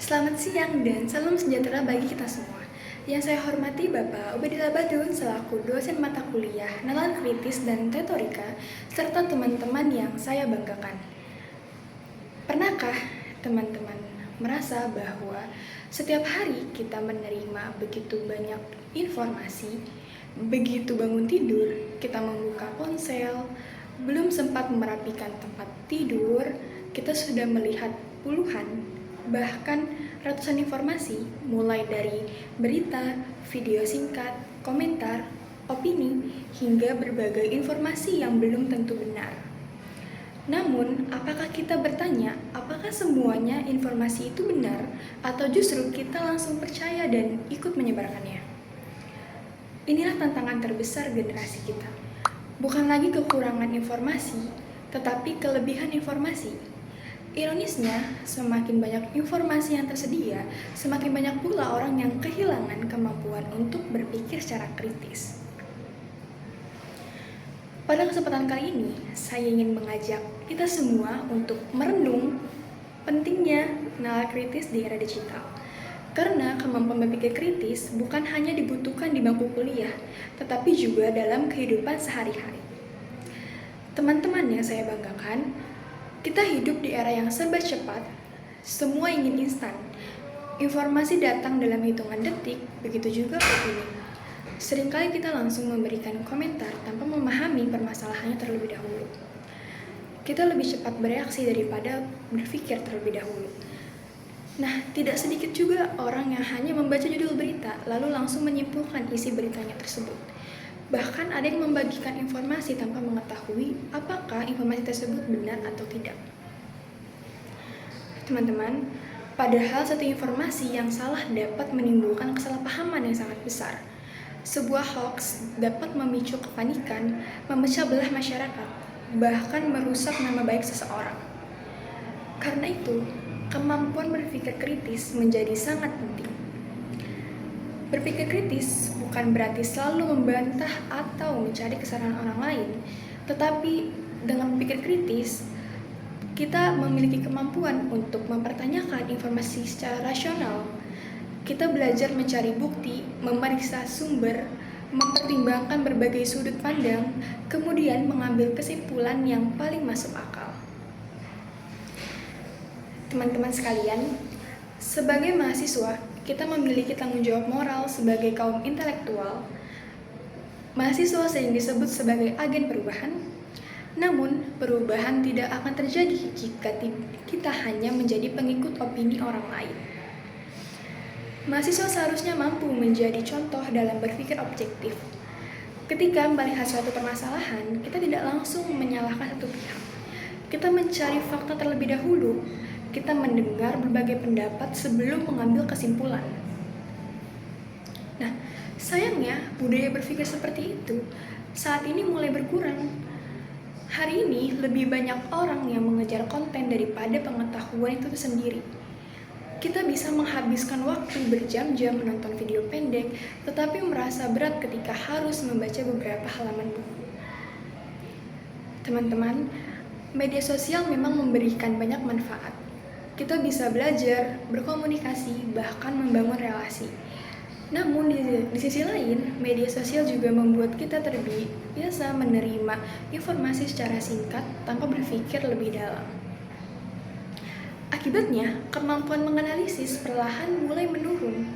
Selamat siang dan salam sejahtera bagi kita semua. Yang saya hormati Bapak Ubedillah Badun selaku dosen mata kuliah Nalar Kritis dan Retorika, serta teman-teman yang saya banggakan. Pernahkah teman-teman merasa bahwa setiap hari kita menerima begitu banyak informasi, begitu bangun tidur, kita membuka ponsel, belum sempat merapikan tempat tidur, kita sudah melihat puluhan, bahkan ratusan informasi, mulai dari berita, video singkat, komentar, opini, hingga berbagai informasi yang belum tentu benar. Namun, apakah kita bertanya, apakah semuanya informasi itu benar, atau justru kita langsung percaya dan ikut menyebarkannya? Inilah tantangan terbesar generasi kita. Bukan lagi kekurangan informasi, tetapi kelebihan informasi. Ironisnya, semakin banyak informasi yang tersedia, semakin banyak pula orang yang kehilangan kemampuan untuk berpikir secara kritis. Pada kesempatan kali ini, saya ingin mengajak kita semua untuk merenung pentingnya nalar kritis di era digital. Karena kemampuan berpikir kritis bukan hanya dibutuhkan di bangku kuliah, tetapi juga dalam kehidupan sehari-hari. Teman-teman yang saya banggakan, kita hidup di era yang serba cepat, semua ingin instan. Informasi datang dalam hitungan detik, begitu juga opini. Seringkali kita langsung memberikan komentar tanpa memahami permasalahannya terlebih dahulu. Kita lebih cepat bereaksi daripada berpikir terlebih dahulu. Nah, tidak sedikit juga orang yang hanya membaca judul berita lalu langsung menyimpulkan isi beritanya tersebut. Bahkan ada yang membagikan informasi tanpa mengetahui apakah informasi tersebut benar atau tidak. Teman-teman, padahal satu informasi yang salah dapat menimbulkan kesalahpahaman yang sangat besar. Sebuah hoax dapat memicu kepanikan, memecah belah masyarakat, bahkan merusak nama baik seseorang. Karena itu, kemampuan berpikir kritis menjadi sangat penting. Berpikir kritis bukan berarti selalu membantah atau mencari kesalahan orang lain, tetapi dengan berpikir kritis, kita memiliki kemampuan untuk mempertanyakan informasi secara rasional. Kita belajar mencari bukti, memeriksa sumber, mempertimbangkan berbagai sudut pandang, kemudian mengambil kesimpulan yang paling masuk akal. Teman-teman sekalian, sebagai mahasiswa, kita memiliki tanggung jawab moral sebagai kaum intelektual. Mahasiswa sering disebut sebagai agen perubahan, namun perubahan tidak akan terjadi jika kita hanya menjadi pengikut opini orang lain. Mahasiswa seharusnya mampu menjadi contoh dalam berpikir objektif. Ketika melihat suatu permasalahan, kita tidak langsung menyalahkan satu pihak. Kita mencari fakta terlebih dahulu. Kita mendengar berbagai pendapat sebelum mengambil kesimpulan. Nah, sayangnya budaya berpikir seperti itu saat ini mulai berkurang. Hari ini lebih banyak orang yang mengejar konten daripada pengetahuan itu sendiri. Kita bisa menghabiskan waktu berjam-jam menonton video pendek, tetapi merasa berat ketika harus membaca beberapa halaman buku. Teman-teman, media sosial memang memberikan banyak manfaat. Kita bisa belajar, berkomunikasi, bahkan membangun relasi. Namun di sisi lain, media sosial juga membuat kita terbiasa menerima informasi secara singkat tanpa berpikir lebih dalam. Akibatnya, kemampuan menganalisis perlahan mulai menurun.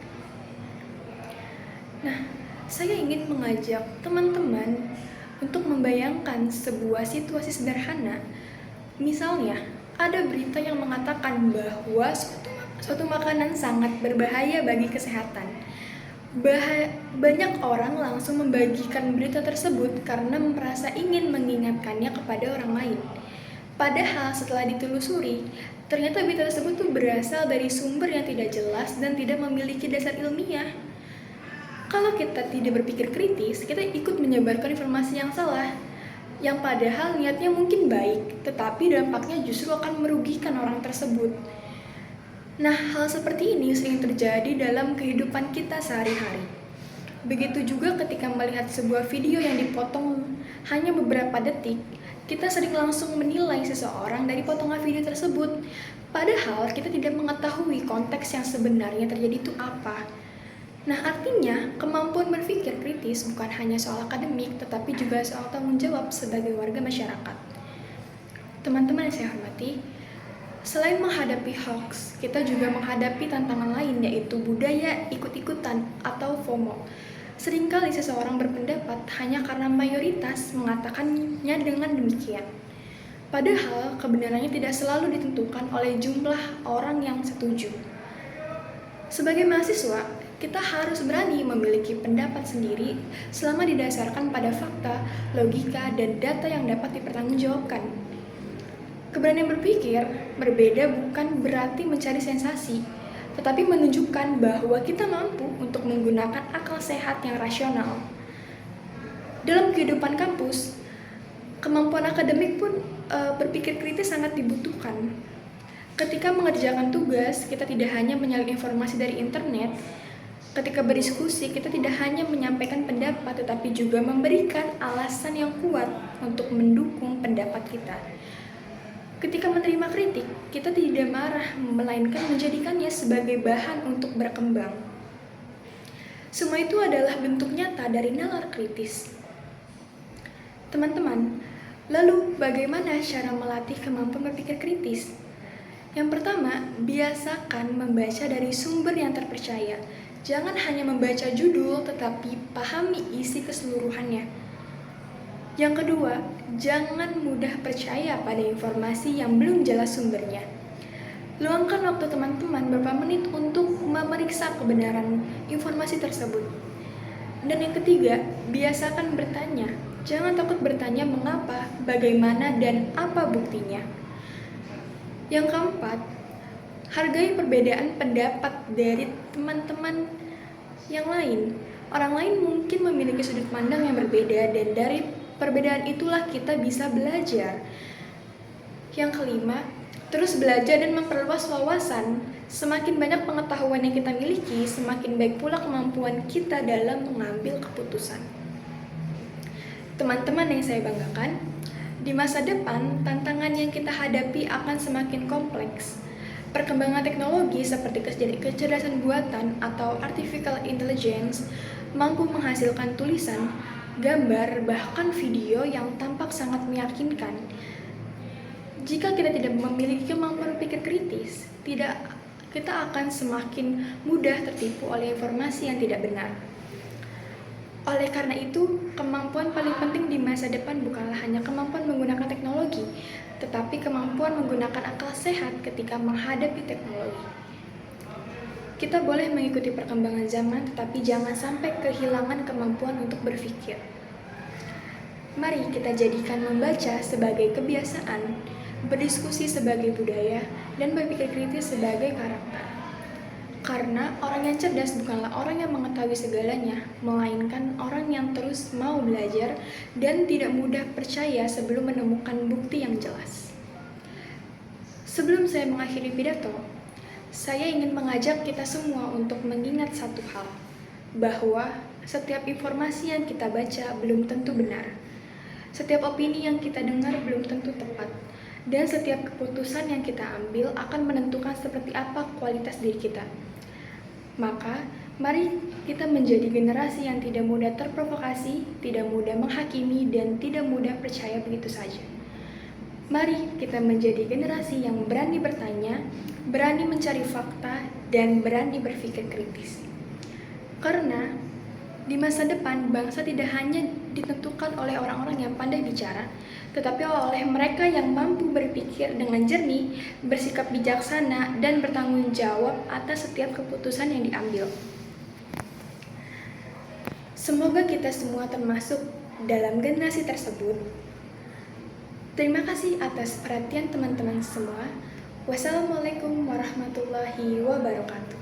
Nah, saya ingin mengajak teman-teman untuk membayangkan sebuah situasi sederhana. Misalnya, ada berita yang mengatakan bahwa suatu makanan sangat berbahaya bagi kesehatan. Banyak orang langsung membagikan berita tersebut karena merasa ingin mengingatkannya kepada orang lain. Padahal setelah ditelusuri, ternyata berita tersebut berasal dari sumber yang tidak jelas dan tidak memiliki dasar ilmiah. Kalau kita tidak berpikir kritis, kita ikut menyebarkan informasi yang salah, yang padahal niatnya mungkin baik, tetapi dampaknya justru akan merugikan orang tersebut. Nah, hal seperti ini sering terjadi dalam kehidupan kita sehari-hari. Begitu juga ketika melihat sebuah video yang dipotong hanya beberapa detik, kita sering langsung menilai seseorang dari potongan video tersebut. Padahal kita tidak mengetahui konteks yang sebenarnya terjadi itu apa. Nah, artinya kemampuan berpikir kritis bukan hanya soal akademik, tetapi juga soal tanggung jawab sebagai warga masyarakat. Teman-teman yang saya hormati, selain menghadapi hoax, kita juga menghadapi tantangan lain, yaitu budaya ikut-ikutan atau FOMO. Seringkali seseorang berpendapat hanya karena mayoritas mengatakannya dengan demikian. Padahal kebenarannya tidak selalu ditentukan oleh jumlah orang yang setuju. Sebagai mahasiswa, kita harus berani memiliki pendapat sendiri selama didasarkan pada fakta, logika, dan data yang dapat dipertanggungjawabkan. Keberanian berpikir berbeda bukan berarti mencari sensasi, tetapi menunjukkan bahwa kita mampu untuk menggunakan akal sehat yang rasional. Dalam kehidupan kampus, kemampuan akademik pun berpikir kritis sangat dibutuhkan. Ketika mengerjakan tugas, kita tidak hanya menyalin informasi dari internet. Ketika berdiskusi, kita tidak hanya menyampaikan pendapat, tetapi juga memberikan alasan yang kuat untuk mendukung pendapat kita. Ketika menerima kritik, kita tidak marah, melainkan menjadikannya sebagai bahan untuk berkembang. Semua itu adalah bentuk nyata dari nalar kritis. Teman-teman, lalu bagaimana cara melatih kemampuan berpikir kritis? Yang pertama, biasakan membaca dari sumber yang terpercaya. Jangan hanya membaca judul, tetapi pahami isi keseluruhannya. Yang kedua, jangan mudah percaya pada informasi yang belum jelas sumbernya. Luangkan waktu teman-teman beberapa menit untuk memeriksa kebenaran informasi tersebut. Dan yang ketiga, biasakan bertanya. Jangan takut bertanya mengapa, bagaimana, dan apa buktinya. Yang keempat, hargai perbedaan pendapat dari teman-teman yang lain. Orang lain mungkin memiliki sudut pandang yang berbeda, dan dari perbedaan itulah kita bisa belajar. Yang kelima, terus belajar dan memperluas wawasan. Semakin banyak pengetahuan yang kita miliki, semakin baik pula kemampuan kita dalam mengambil keputusan. Teman-teman yang saya banggakan, di masa depan, tantangan yang kita hadapi akan semakin kompleks. Perkembangan teknologi seperti kecerdasan buatan atau artificial intelligence mampu menghasilkan tulisan, gambar, bahkan video yang tampak sangat meyakinkan. Jika kita tidak memiliki kemampuan berpikir kritis, kita akan semakin mudah tertipu oleh informasi yang tidak benar. Oleh karena itu, kemampuan paling penting di masa depan bukanlah hanya kemampuan menggunakan teknologi, tetapi kemampuan menggunakan akal sehat ketika menghadapi teknologi. Kita boleh mengikuti perkembangan zaman, tetapi jangan sampai kehilangan kemampuan untuk berpikir. Mari kita jadikan membaca sebagai kebiasaan, berdiskusi sebagai budaya, dan berpikir kritis sebagai karakter. Karena orang yang cerdas bukanlah orang yang mengetahui segalanya, melainkan orang yang terus mau belajar dan tidak mudah percaya sebelum menemukan bukti yang jelas. Sebelum saya mengakhiri pidato, saya ingin mengajak kita semua untuk mengingat satu hal, bahwa setiap informasi yang kita baca belum tentu benar. Setiap opini yang kita dengar belum tentu tepat, dan setiap keputusan yang kita ambil akan menentukan seperti apa kualitas diri kita. Maka, mari kita menjadi generasi yang tidak mudah terprovokasi, tidak mudah menghakimi, dan tidak mudah percaya begitu saja. Mari kita menjadi generasi yang berani bertanya, berani mencari fakta, dan berani berpikir kritis. Karena di masa depan, bangsa tidak hanya ditentukan oleh orang-orang yang pandai bicara, tetapi oleh mereka yang mampu berpikir dengan jernih, bersikap bijaksana, dan bertanggung jawab atas setiap keputusan yang diambil. Semoga kita semua termasuk dalam generasi tersebut. Terima kasih atas perhatian teman-teman semua. Wassalamualaikum warahmatullahi wabarakatuh.